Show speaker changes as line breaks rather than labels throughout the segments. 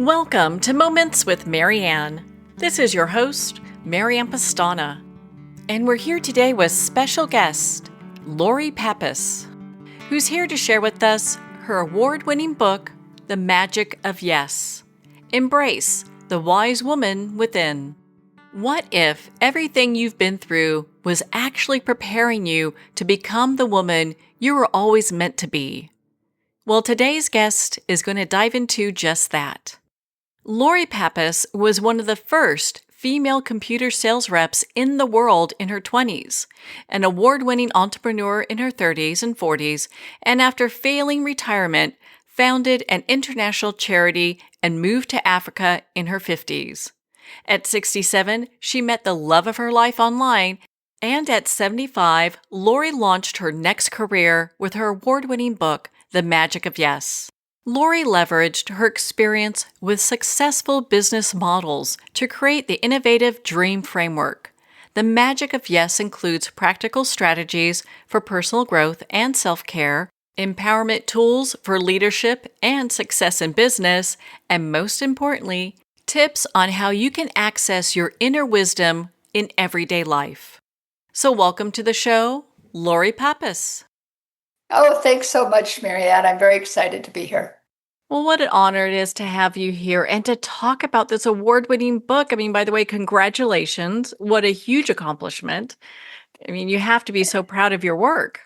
Welcome to Moments with Marianne. This is your host, Marianne Pastana, and we're here today with special guest, Lori Pappas, who's here to share with us her award-winning book, The Magic of Yes. Embrace the wise woman within. What if everything you've been through was actually preparing you to become the woman you were always meant to be? Well, today's guest is going to dive into just that. Lori Pappas was one of the first female computer sales reps in the world in her 20s, an award-winning entrepreneur in her 30s and 40s, and after failing retirement, founded an international charity and moved to Africa in her 50s. At 67, she met the love of her life online, and at 75, Lori launched her next career with her award-winning book, The Magic of Yes. Lori leveraged her experience with successful business models to create the innovative Dream Framework. The Magic of Yes includes practical strategies for personal growth and self-care, empowerment tools for leadership and success in business, and most importantly, tips on how you can access your inner wisdom in everyday life. So welcome to the show, Lori Pappas.
Oh, thanks so much, Marianne. I'm very excited to be here.
Well, what an honor it is to have you here and to talk about this award-winning book. I mean, by the way, congratulations. What a huge accomplishment. I mean, you have to be so proud of your work.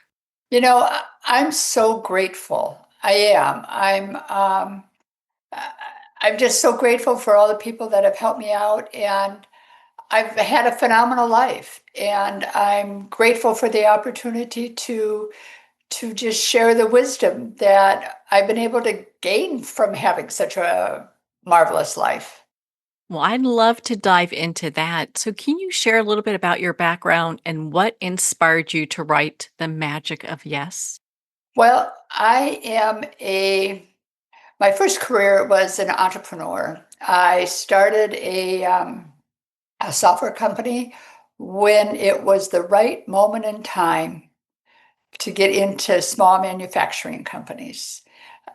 I'm so grateful. I am. I'm just so grateful for all the people that have helped me out, and I've had a phenomenal life. And I'm grateful for the opportunity to just share the wisdom that I've been able to gain from having such a marvelous life.
Well, I'd love to dive into that. So, can you share a little bit about your background and what inspired you to write The Magic of Yes?
Well, my first career was an entrepreneur. I started a software company when it was the right moment in time to get into small manufacturing companies.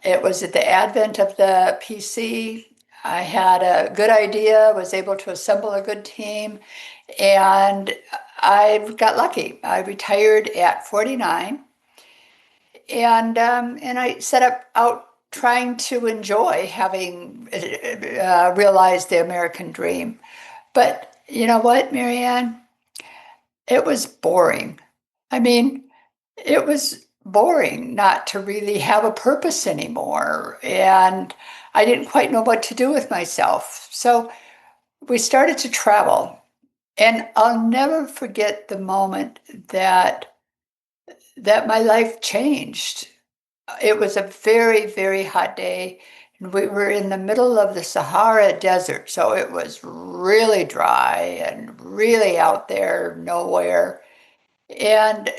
It was at the advent of the PC. I had a good idea, was able to assemble a good team, and I got lucky. I retired at 49, and I set up out trying to enjoy having realized the American dream. But you know what, Marianne? It was boring. I mean, it was boring not to really have a purpose anymore. And I didn't quite know what to do with myself. So we started to travel. And I'll never forget the moment that my life changed. It was a very, very hot day, and we were in the middle of the Sahara Desert, so it was really dry and really out there, nowhere. And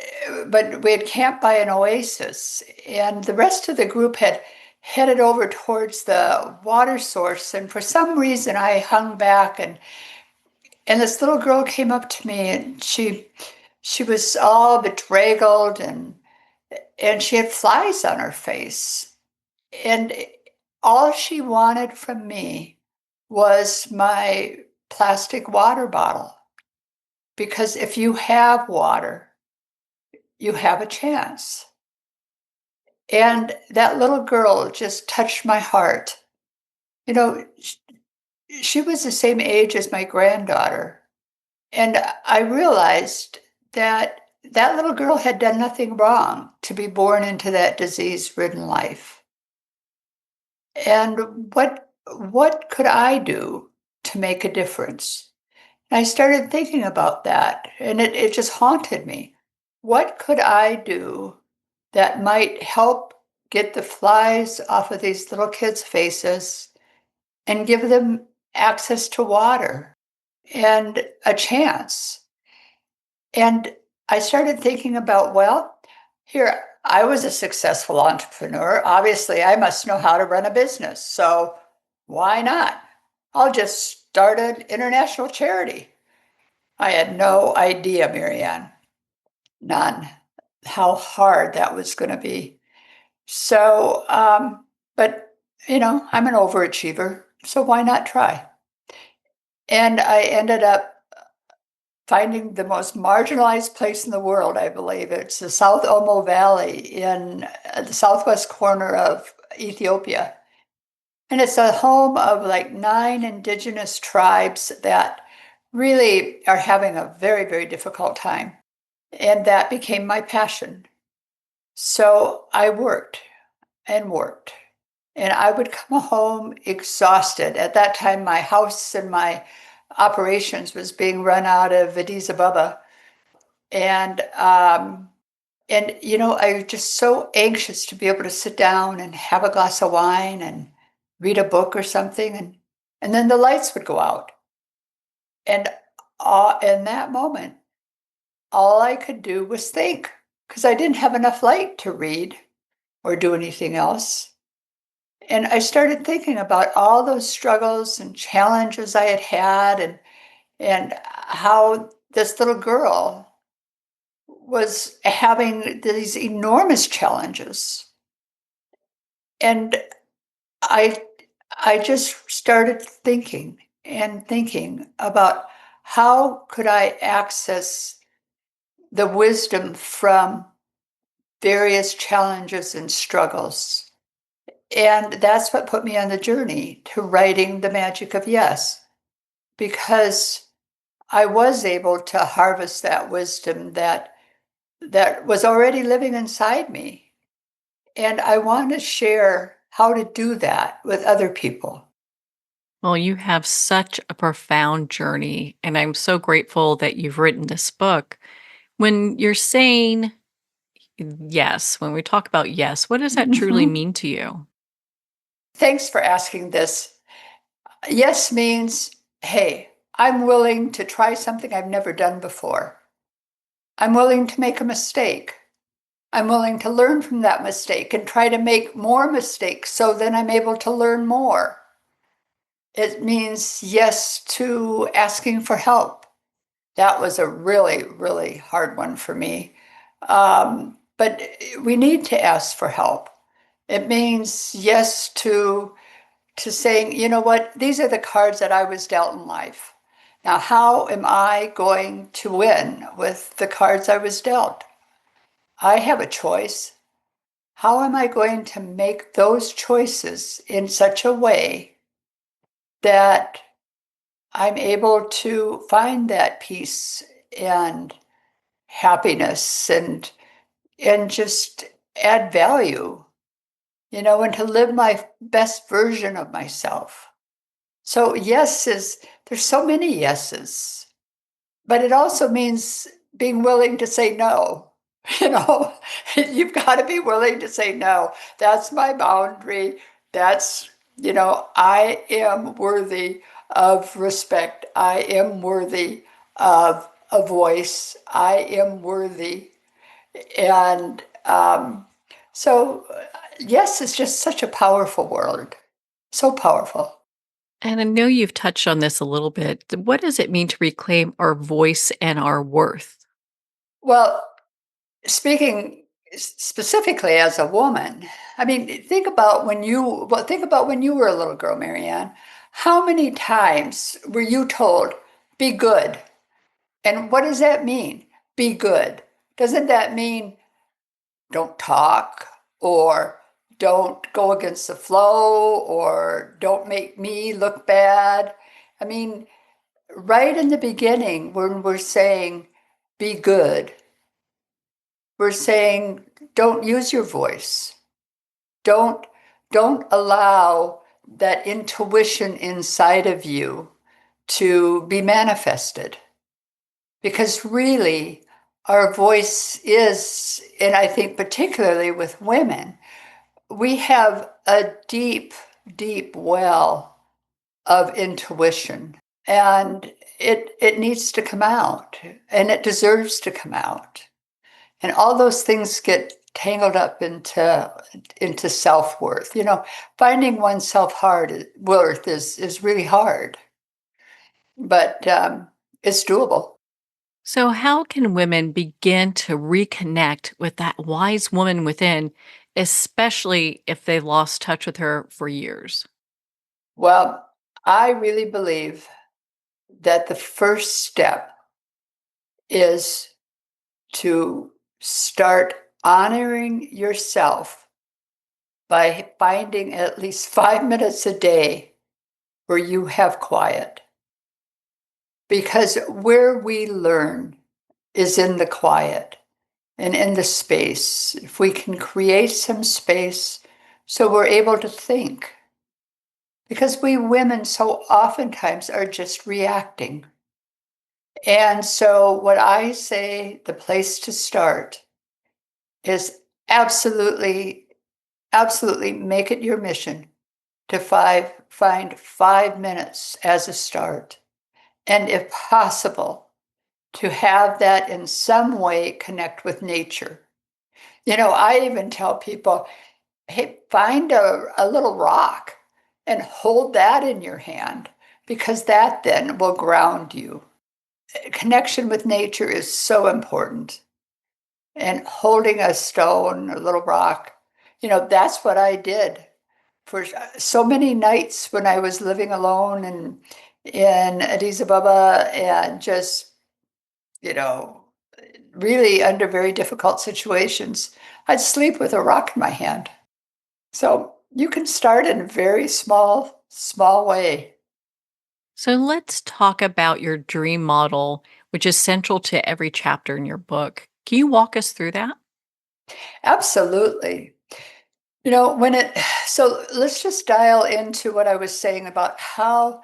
but we had camped by an oasis, and the rest of the group had headed over towards the water source. And for some reason, I hung back, and this little girl came up to me, and she was all bedraggled, and she had flies on her face. And all she wanted from me was my plastic water bottle. Because if you have water, you have a chance. And that little girl just touched my heart. You know, she was the same age as my granddaughter. And I realized that that little girl had done nothing wrong to be born into that disease-ridden life. And what could I do to make a difference? And I started thinking about that, and it just haunted me. What could I do that might help get the flies off of these little kids' faces and give them access to water and a chance? And I started thinking about, well, here, I was a successful entrepreneur. Obviously, I must know how to run a business. So why not? I'll just start an international charity. I had no idea, Marianne, none, how hard that was going to be. So, but I'm an overachiever. So why not try? And I ended up finding the most marginalized place in the world, I believe. It's the South Omo Valley in the southwest corner of Ethiopia. And it's a home of like 9 indigenous tribes that really are having a very, very difficult time. And that became my passion. So I worked and worked. And I would come home exhausted. At that time, my house and my operations was being run out of Addis Ababa. And I was just so anxious to be able to sit down and have a glass of wine and read a book or something, and then the lights would go out. And in that moment, all I could do was think because I didn't have enough light to read or do anything else. And I started thinking about all those struggles and challenges I had had and how this little girl was having these enormous challenges. And I I just started thinking and thinking about how could I access the wisdom from various challenges and struggles. And that's what put me on the journey to writing The Magic of Yes, because I was able to harvest that wisdom that was already living inside me. And I want to share how to do that with other people.
Well, you have such a profound journey, and I'm so grateful that you've written this book. When you're saying yes, when we talk about yes, what does that truly
Mhm.
mean to you?
Thanks for asking this. Yes means, hey, I'm willing to try something I've never done before. I'm willing to make a mistake. I'm willing to learn from that mistake and try to make more mistakes so then I'm able to learn more. It means yes to asking for help. That was a really, really hard one for me. But we need to ask for help. It means yes to saying, you know what, these are the cards that I was dealt in life. Now, how am I going to win with the cards I was dealt? I have a choice. How am I going to make those choices in such a way that I'm able to find that peace and happiness and just add value, and to live my best version of myself. So yes is there's so many yeses, but it also means being willing to say no. You know, you've got to be willing to say no. That's my boundary. I am worthy of respect. I am worthy of a voice. I am worthy. And yes, it's just such a powerful word. So powerful.
And I know you've touched on this a little bit. What does it mean to reclaim our voice and our worth?
Well, speaking specifically as a woman, I mean, think about when you were a little girl, Marianne. How many times were you told, be good? And what does that mean? Be good. Doesn't that mean don't talk or don't go against the flow or don't make me look bad? I mean, right in the beginning, when we're saying be good, we're saying don't use your voice. Don't don't allow that intuition inside of you to be manifested. Because really, our voice is, and I think particularly with women, we have a deep, deep well of intuition. And it needs to come out and it deserves to come out. And all those things get tangled up into self-worth. Finding one's self-worth is really hard, but it's doable.
So, how can women begin to reconnect with that wise woman within, especially if they lost touch with her for years?
Well, I really believe that the first step is to start honoring yourself by finding at least 5 minutes a day where you have quiet. Because where we learn is in the quiet and in the space. If we can create some space so we're able to think. Because we women so oftentimes are just reacting. And so, what I say the place to start is absolutely, absolutely make it your mission to find 5 minutes as a start. And if possible, to have that in some way connect with nature. I even tell people, hey, find a little rock and hold that in your hand because that then will ground you. Connection with nature is so important. And holding a stone, a little rock, that's what I did for so many nights when I was living alone and in Addis Ababa and just, you know, really under very difficult situations. I'd sleep with a rock in my hand. So you can start in a very small, small way.
So let's talk about your dream model, which is central to every chapter in your book. Can you walk us through that?
Absolutely. When it, so let's just dial into what I was saying about how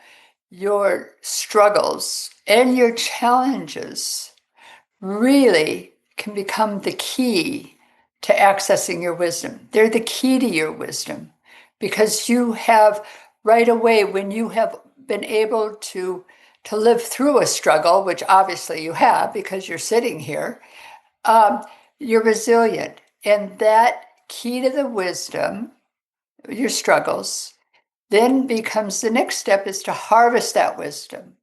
your struggles and your challenges really can become the key to accessing your wisdom. They're the key to your wisdom because you have right away when you have been able to live through a struggle, which obviously you have because you're sitting here, um, you're resilient. And that key to the wisdom, your struggles, then becomes the next step is to harvest that wisdom.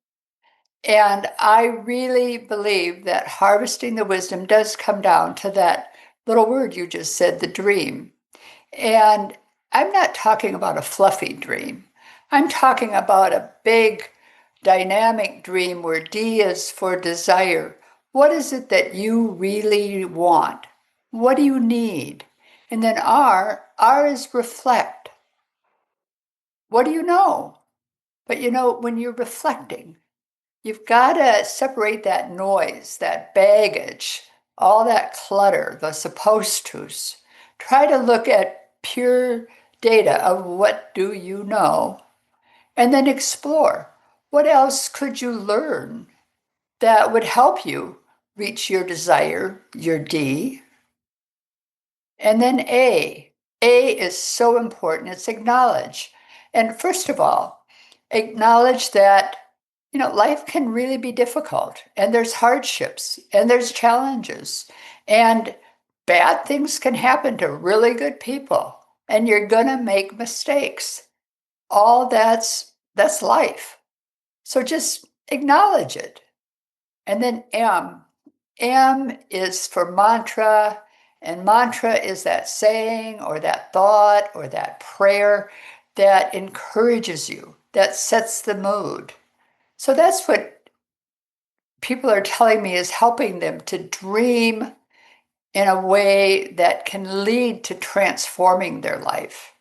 And I really believe that harvesting the wisdom does come down to that little word you just said, the dream. And I'm not talking about a fluffy dream. I'm talking about a big, dynamic dream where D is for desire. What is it that you really want? What do you need? And then R is reflect. What do you know? But when you're reflecting, you've got to separate that noise, that baggage, all that clutter, the supposed tos. Try to look at pure data of what do you know, and then explore. What else could you learn that would help you reach your desire, your D? And then A. A is so important. It's acknowledge. And first of all, acknowledge that life can really be difficult and there's hardships and there's challenges and bad things can happen to really good people and you're going to make mistakes. All that's life. So just acknowledge it. And then M. M is for mantra, and mantra is that saying or that thought or that prayer that encourages you, that sets the mood. So that's what people are telling me is helping them to dream in a way that can lead to transforming their life,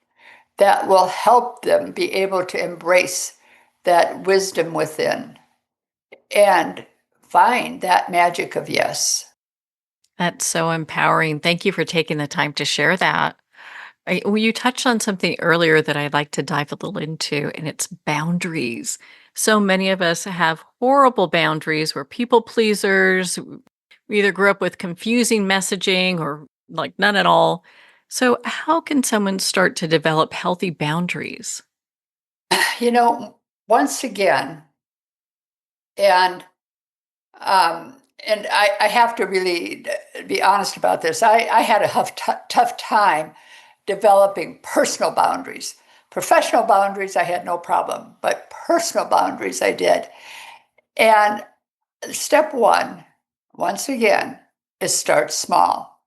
that will help them be able to embrace that wisdom within and find that magic of yes.
That's so empowering. Thank you for taking the time to share that. Well, you touched on something earlier that I'd like to dive a little into, and it's boundaries. So many of us have horrible boundaries. We're people pleasers. We either grew up with confusing messaging or like none at all. So, how can someone start to develop healthy boundaries?
You know, Once again, and I have to really be honest about this. I had a tough time developing personal boundaries. Professional boundaries, I had no problem, but personal boundaries, I did. And step one, once again, is start small.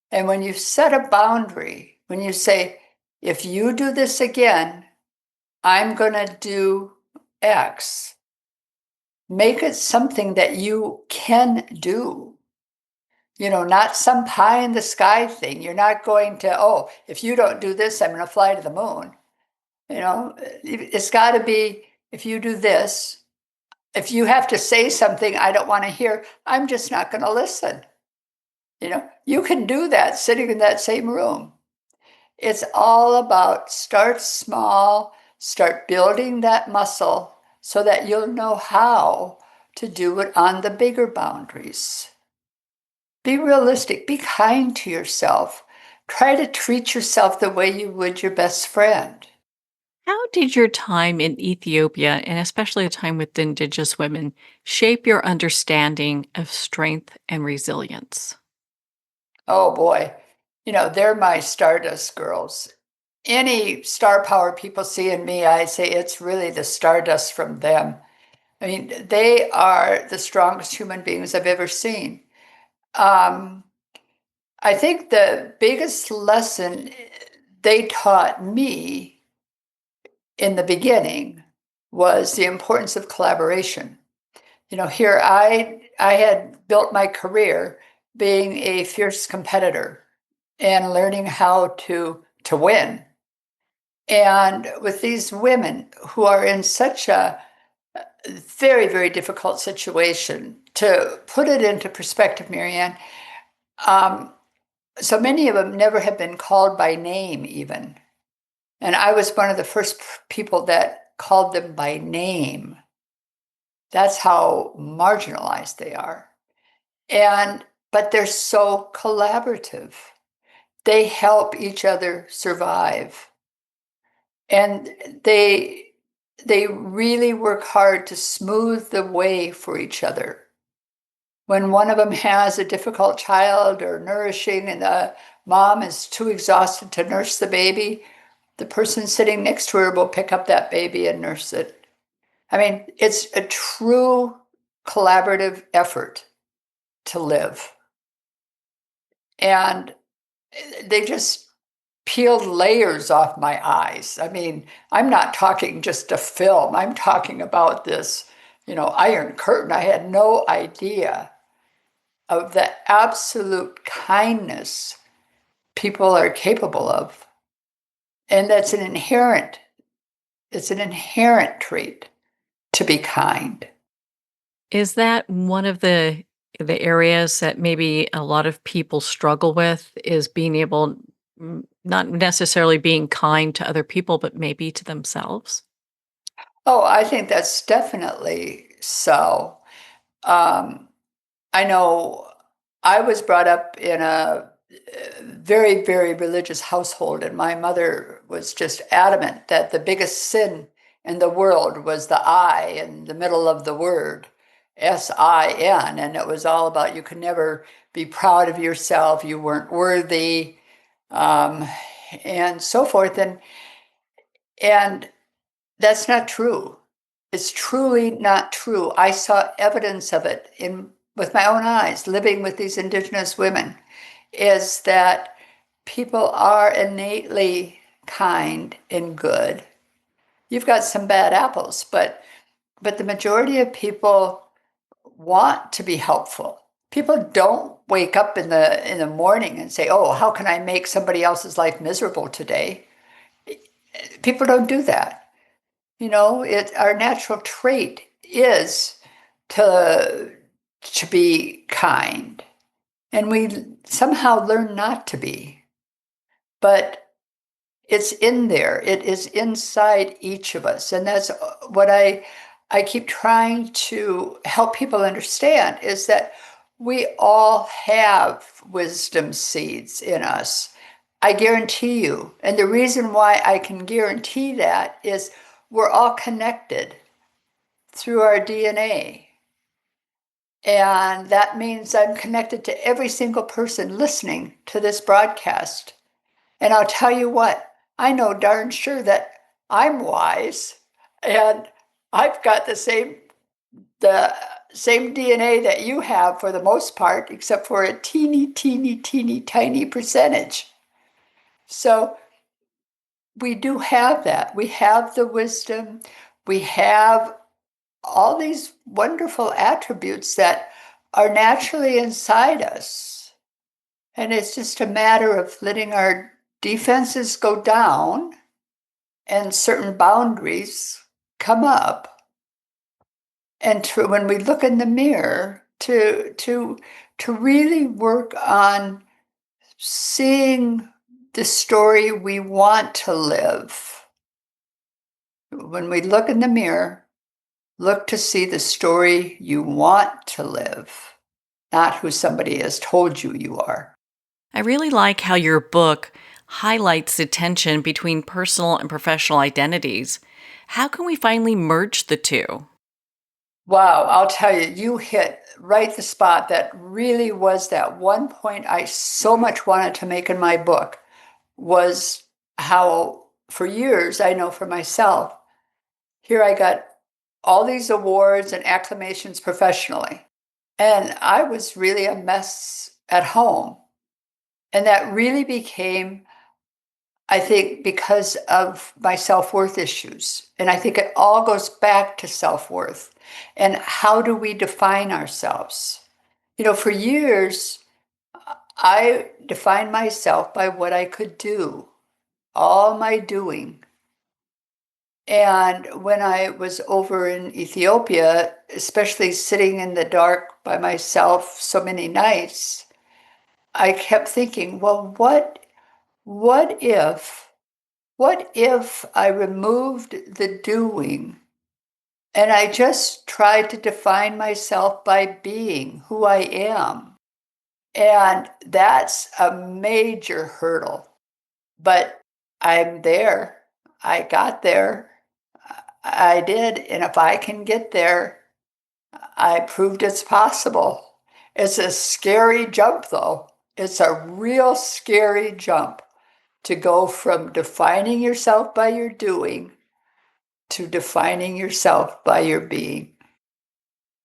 And when you set a boundary, when you say, if you do this again, I'm going to do X. Make it something that you can do. Not some pie in the sky thing. You're not going to, oh, if you don't do this, I'm going to fly to the moon. It's got to be, if you do this, if you have to say something I don't want to hear, I'm just not going to listen. You can do that sitting in that same room. It's all about start small, start building that muscle so that you'll know how to do it on the bigger boundaries. Be realistic, be kind to yourself. Try to treat yourself the way you would your best friend.
How did your time in Ethiopia, and especially the time with Indigenous women, shape your understanding of strength and resilience?
Oh boy, they're my Stardust girls. Any star power people see in me, I say it's really the stardust from them. I mean, they are the strongest human beings I've ever seen. Um, I think the biggest lesson they taught me in the beginning was the importance of collaboration. Here I had built my career being a fierce competitor and learning how to win. And with these women who are in such a very, very difficult situation, to put it into perspective, Marianne, um, so many of them never have been called by name even. And I was one of the first people that called them by name. That's how marginalized they are. But they're so collaborative. They help each other survive. And they really work hard to smooth the way for each other. When one of them has a difficult child or nourishing and the mom is too exhausted to nurse the baby, the person sitting next to her will pick up that baby and nurse it. I mean, it's a true collaborative effort to live. And they just peeled layers off my eyes. I mean, I'm not talking just a film. I'm talking about this, Iron Curtain. I had no idea of the absolute kindness people are capable of. And it's an inherent trait to be kind.
Is that one of the areas that maybe a lot of people struggle with is being able not necessarily being kind to other people, but maybe to themselves?
Oh, I think that's definitely so. Um, I know I was brought up in a very, very religious household, and my mother was just adamant that the biggest sin in the world was the I in the middle of the word, SIN, and it was all about you could never be proud of yourself, you weren't worthy, um, and so forth. And that's not true. It's truly not true. I saw evidence of it in with my own eyes, living with these Indigenous women, is that people are innately kind and good. You've got some bad apples, but the majority of people want to be helpful. People don't wake up in the morning and say, "Oh, how can I make somebody else's life miserable today?" People don't do that. Our natural trait is to be kind, and we somehow learn not to be. But it's in there. It is inside each of us, and that's what I keep trying to help people understand is that we all have wisdom seeds in us. I guarantee you. And the reason why I can guarantee that is we're all connected through our DNA. And that means I'm connected to every single person listening to this broadcast. And I'll tell you what, I know darn sure that I'm wise and I've got the same DNA that you have for the most part, except for a teeny, teeny, teeny, tiny percentage. So we do have that. We have the wisdom. We have all these wonderful attributes that are naturally inside us. And it's just a matter of letting our defenses go down and certain boundaries come up. And when we look in the mirror, to really work on seeing the story we want to live. When we look in the mirror, look to see the story you want to live, not who somebody has told you you are.
I really like how your book highlights the tension between personal and professional identities. How can we finally merge the two?
Wow, I'll tell you, you hit right the spot. That really was that one point I so much wanted to make in my book was how for years, I know for myself, here I got all these awards and acclamations professionally. And I was really a mess at home. And that really became, I think, because of my self-worth issues. And I think it all goes back to self-worth. And how do we define ourselves? For years, I defined myself by what I could do, all my doing. And when I was over in Ethiopia, especially sitting in the dark by myself so many nights, I kept thinking, well, what if I removed the doing and I just tried to define myself by being who I am? And that's a major hurdle. But I'm there. I got there. I did. And if I can get there, I proved it's possible. It's a scary jump, though. It's a real scary jump to go from defining yourself by your doing to defining yourself by your being.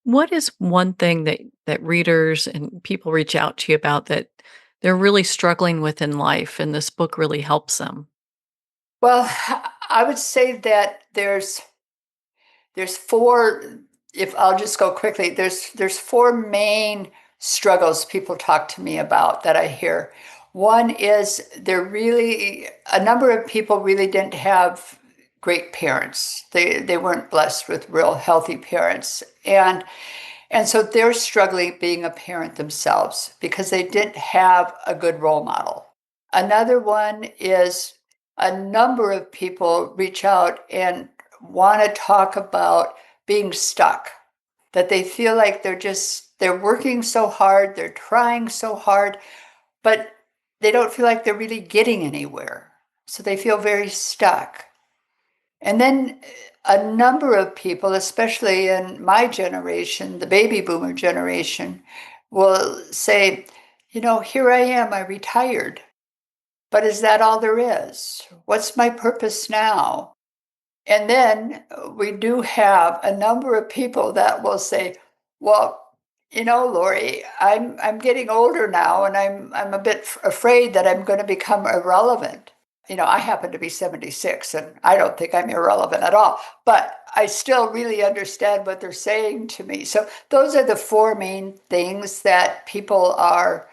What is one thing that readers and people reach out to you about that they're really struggling with in life and this book really helps them?
Well, I would say that there's four, if I'll just go quickly, there's four main struggles people talk to me about that I hear. One is a number of people really didn't have great parents. They weren't blessed with real healthy parents. And so they're struggling being a parent themselves because they didn't have a good role model. Another one is a number of people reach out and want to talk about being stuck, that they feel like they're working so hard, they're trying so hard, but they don't feel like they're really getting anywhere. So they feel very stuck. And then a number of people, especially in my generation, the baby boomer generation, will say, here I am, I retired. But is that all there is? What's my purpose now? And then we do have a number of people that will say, well, Lori, I'm getting older now and I'm a bit afraid that I'm going to become irrelevant. I happen to be 76 and I don't think I'm irrelevant at all, but I still really understand what they're saying to me. So those are the four main things that people are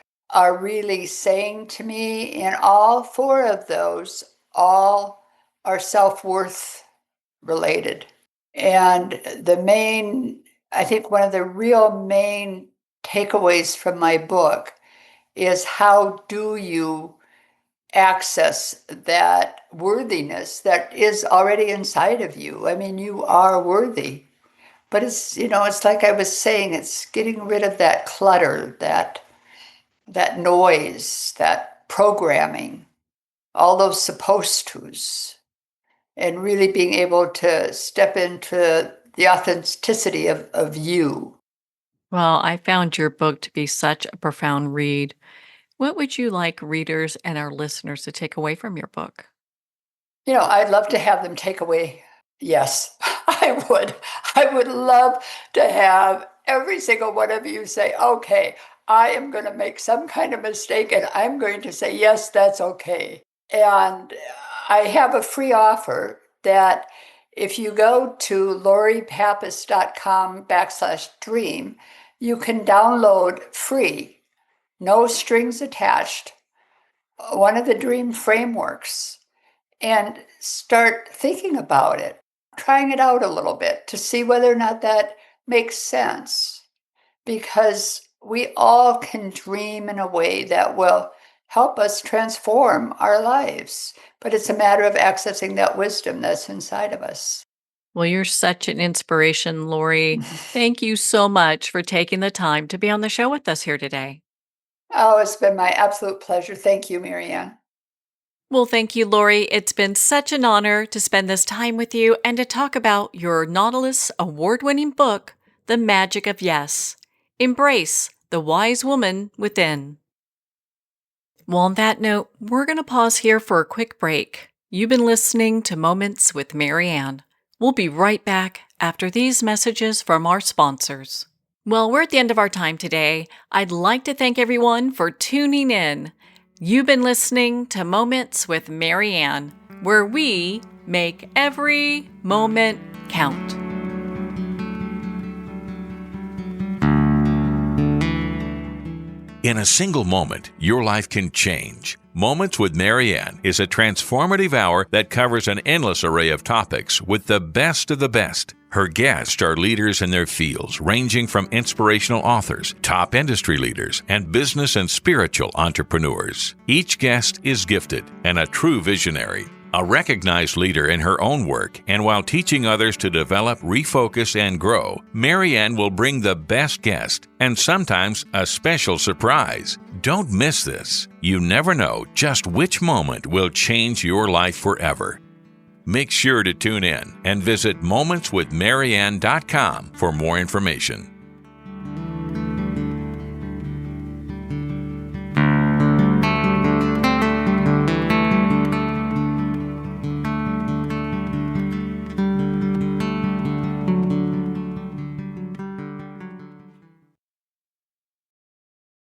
really saying to me, and all four of those all are self-worth related. And I think one of the real main takeaways from my book is how do you access that worthiness that is already inside of you? I mean, you are worthy. But it's like I was saying, it's getting rid of that clutter, that noise, that programming, all those supposed tos, and really being able to step into the authenticity of you.
Well, I found your book to be such a profound read. What would you like readers and our listeners to take away from your book?
I'd love to have them take away. Yes, I would. I would love to have every single one of you say, okay, I am going to make some kind of mistake and I'm going to say, yes, that's okay. And I have a free offer that if you go to loripappas.com/dream, you can download free, no strings attached, one of the dream frameworks and start thinking about it, trying it out a little bit to see whether or not that makes sense. Because we all can dream in a way that will help us transform our lives. But it's a matter of accessing that wisdom that's inside of us.
Well, you're such an inspiration, Lori. Thank you so much for taking the time to be on the show with us here today.
Oh, it's been my absolute pleasure. Thank you, Marianne.
Well, thank you, Lori. It's been such an honor to spend this time with you and to talk about your Nautilus award-winning book, The Magic of Yes. Embrace the wise woman within. Well, on that note, we're going to pause here for a quick break. You've been listening to Moments with Marianne. We'll be right back after these messages from our sponsors. Well, we're at the end of our time today. I'd like to thank everyone for tuning in. You've been listening to Moments with Marianne, where we make every moment count.
In a single moment, your life can change. Moments with Marianne is a transformative hour that covers an endless array of topics with the best of the best. Her guests are leaders in their fields, ranging from inspirational authors, top industry leaders, and business and spiritual entrepreneurs. Each guest is gifted and a true visionary, a recognized leader in her own work, and while teaching others to develop, refocus, and grow, Marianne will bring the best guest and sometimes a special surprise. Don't miss this. You never know just which moment will change your life forever. Make sure to tune in and visit momentswithmarianne.com for more information.